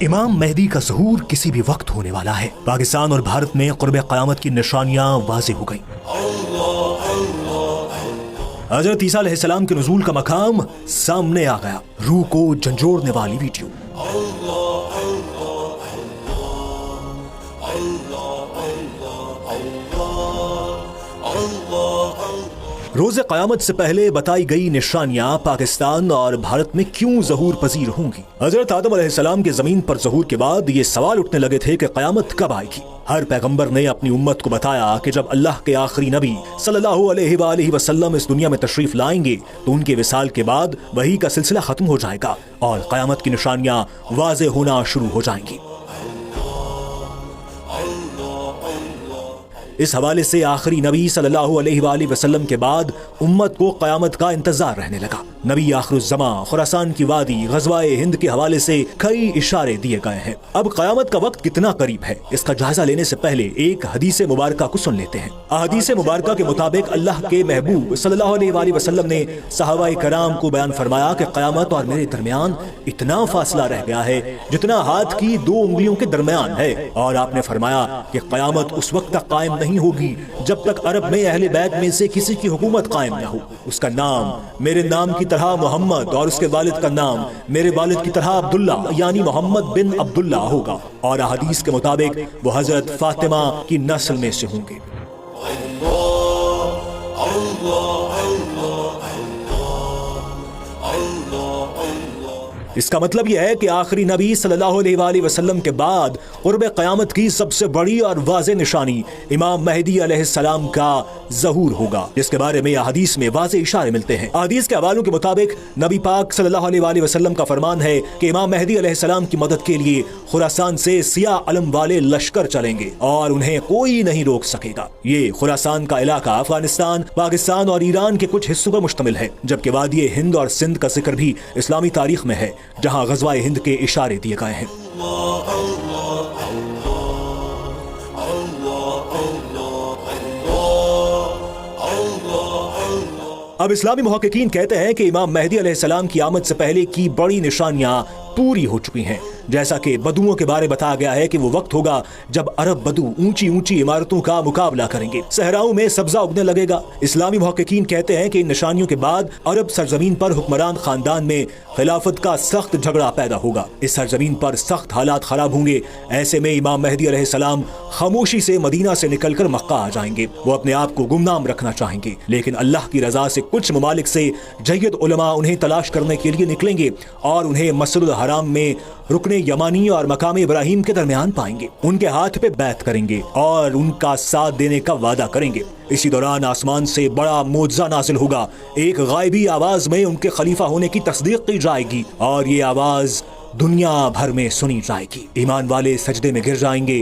امام مہدی کا ظہور کسی بھی وقت ہونے والا ہے۔ پاکستان اور بھارت میں قرب قیامت کی نشانیاں واضح ہو گئیں۔ حضرت عیسیٰ علیہ السلام کے نزول کا مقام سامنے آ گیا۔ روح کو جھنجھوڑنے والی ویڈیو۔ روز قیامت سے پہلے بتائی گئی نشانیاں پاکستان اور بھارت میں کیوں ظہور پذیر ہوں گی؟ حضرت آدم علیہ السلام کے زمین پر ظہور کے بعد یہ سوال اٹھنے لگے تھے کہ قیامت کب آئے گی؟ ہر پیغمبر نے اپنی امت کو بتایا کہ جب اللہ کے آخری نبی صلی اللہ علیہ وآلہ وسلم اس دنیا میں تشریف لائیں گے تو ان کے وصال کے بعد وحی کا سلسلہ ختم ہو جائے گا اور قیامت کی نشانیاں واضح ہونا شروع ہو جائیں گی۔ اس حوالے سے آخری نبی صلی اللہ علیہ وآلہ وسلم کے بعد امت کو قیامت کا انتظار رہنے لگا۔ نبی آخر الزمان، خراسان کی وادی، غزوہ ہند کے حوالے سے کئی اشارے دیے گئے ہیں۔ اب قیامت کا وقت کتنا قریب ہے، اس کا جائزہ لینے سے پہلے ایک حدیث مبارکہ کو سن لیتے ہیں۔ احادیث مبارکہ کے مطابق اللہ کے محبوب صلی اللہ علیہ وآلہ وسلم نے صحابہ کرام کو بیان فرمایا کہ قیامت اور میرے درمیان اتنا فاصلہ رہ گیا ہے جتنا ہاتھ کی 2 انگلیوں کے درمیان ہے، اور آپ نے فرمایا کہ قیامت اس وقت تک قائم نہیں ہوگی جب تک عرب میں اہل بیت میں سے کسی کی حکومت قائم نہ ہو۔ اس کا نام میرے نام کی طرح محمد اور اس کے والد کا نام میرے والد کی طرح عبداللہ یعنی محمد بن عبداللہ ہوگا، اور احادیث کے مطابق وہ حضرت فاطمہ کی نسل میں سے ہوں گے۔ اس کا مطلب یہ ہے کہ آخری نبی صلی اللہ علیہ وآلہ وسلم کے بعد قرب قیامت کی سب سے بڑی اور واضح نشانی امام مہدی علیہ السلام کا ظہور ہوگا، جس کے بارے میں حدیث میں واضح اشارے ملتے ہیں۔ حدیث کے حوالوں کے مطابق نبی پاک صلی اللہ علیہ وآلہ وسلم کا فرمان ہے کہ امام مہدی علیہ السلام کی مدد کے لیے خراسان سے سیاہ علم والے لشکر چلیں گے اور انہیں کوئی نہیں روک سکے گا۔ یہ خراسان کا علاقہ افغانستان، پاکستان اور ایران کے کچھ حصوں پر مشتمل ہے، جبکہ وادی ہند اور سندھ کا ذکر بھی اسلامی تاریخ میں ہے، جہاں غزوہ ہند کے اشارے دیے گئے ہیں۔ اب اسلامی محققین کہتے ہیں کہ امام مہدی علیہ السلام کی آمد سے پہلے کی بڑی نشانیاں پوری ہو چکی ہیں، جیسا کہ بدوؤں کے بارے بتایا گیا ہے کہ وہ وقت ہوگا جب عرب بدو اونچی اونچی عمارتوں کا مقابلہ کریں گے، صحراؤں میں سبزہ اگنے لگے گا۔ اسلامی محققین کہتے ہیں کہ ان نشانیوں کے بعد عرب سرزمین پر حکمران خاندان میں خلافت کا سخت جھگڑا پیدا ہوگا، اس سرزمین پر سخت حالات خراب ہوں گے۔ ایسے میں امام مہدی علیہ السلام خاموشی سے مدینہ سے نکل کر مکہ آ جائیں گے۔ وہ اپنے آپ کو گمنام رکھنا چاہیں گے، لیکن اللہ کی رضا سے کچھ ممالک سے جید علماء انہیں تلاش کرنے کے لیے نکلیں گے اور انہیں مسجد الحرام میں رکن یمانی اور مقام ابراہیم کے درمیان پائیں گے، ان کے ہاتھ پہ بیعت کریں گے اور ان کا ساتھ دینے کا وعدہ کریں گے۔ اسی دوران آسمان سے بڑا معجزہ نازل ہوگا، ایک غائبی آواز میں ان کے خلیفہ ہونے کی تصدیق کی جائے گی اور یہ آواز دنیا بھر میں سنی جائے گی۔ ایمان والے سجدے میں گر جائیں گے۔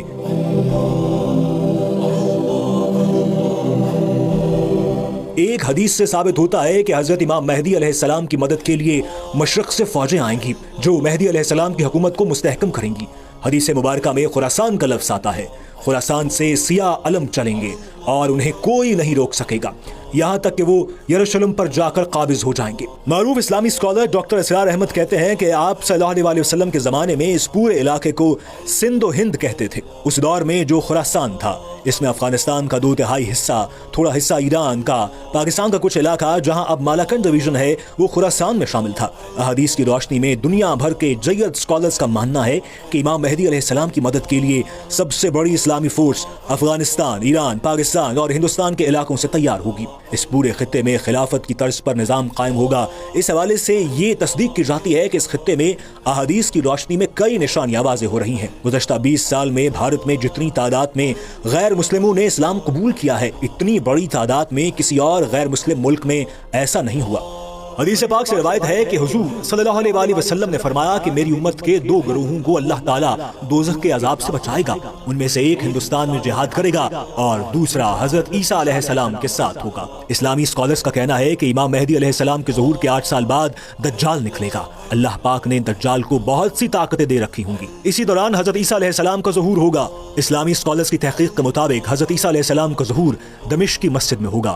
ایک حدیث سے ثابت ہوتا ہے کہ حضرت امام مہدی علیہ السلام کی مدد کے لیے مشرق سے فوجیں آئیں گی جو مہدی علیہ السلام کی حکومت کو مستحکم کریں گی۔ حدیث مبارکہ میں خراسان کا لفظ آتا ہے، خراسان سے سیاہ علم چلیں گے اور انہیں کوئی نہیں روک سکے گا، یہاں تک کہ وہ یروشلم پر جا کر قابض ہو جائیں گے۔ معروف اسلامی اسکالر ڈاکٹر اسرار احمد کہتے ہیں کہ آپ صلی اللہ علیہ وآلہ وسلم کے زمانے میں اس پورے علاقے کو سندھ و ہند کہتے تھے۔ اس دور میں جو خراسان تھا، اس میں افغانستان کا 2/3 حصہ، تھوڑا حصہ ایران کا، پاکستان کا کچھ علاقہ جہاں اب مالاکنڈ ڈویژن ہے وہ خراسان میں شامل تھا۔ احادیث کی روشنی میں دنیا بھر کے جید اسکالرز کا ماننا ہے کہ امام مہدی علیہ السلام کی مدد کے لیے سب سے بڑی اسلامی فورس افغانستان، ایران، پاکستان اور ہندوستان کے علاقوں سے تیار ہوگی۔ اس پورے خطے میں خلافت کی طرز پر نظام قائم ہوگا۔ اس حوالے سے یہ تصدیق کی جاتی ہے کہ اس خطے میں احادیث کی روشنی میں کئی نشانیاں واضح ہو رہی ہیں۔ گزشتہ 20 سال میں بھارت میں جتنی تعداد میں غیر مسلموں نے اسلام قبول کیا ہے، اتنی بڑی تعداد میں کسی اور غیر مسلم ملک میں ایسا نہیں ہوا۔ حدیث پاک سے روایت ہے کہ حضور صلی اللہ علیہ وآلہ وسلم نے فرمایا کہ میری امت کے 2 گروہوں کو اللہ تعالیٰ دوزخ کے عذاب سے بچائے گا، ان میں سے ایک ہندوستان میں جہاد کرے گا اور دوسرا حضرت عیسیٰ علیہ السلام کے ساتھ ہوگا۔ اسلامی اسکالرز کا کہنا ہے کہ امام مہدی علیہ السلام کے ظہور کے 8 سال بعد دجال نکلے گا۔ اللہ پاک نے دجال کو بہت سی طاقتیں دے رکھی ہوں گی۔ اسی دوران حضرت عیسیٰ علیہ السلام کا ظہور ہوگا۔ اسلامی اسکالرز کی تحقیق کے مطابق حضرت عیسیٰ علیہ السلام کا ظہور دمشق کی مسجد میں ہوگا۔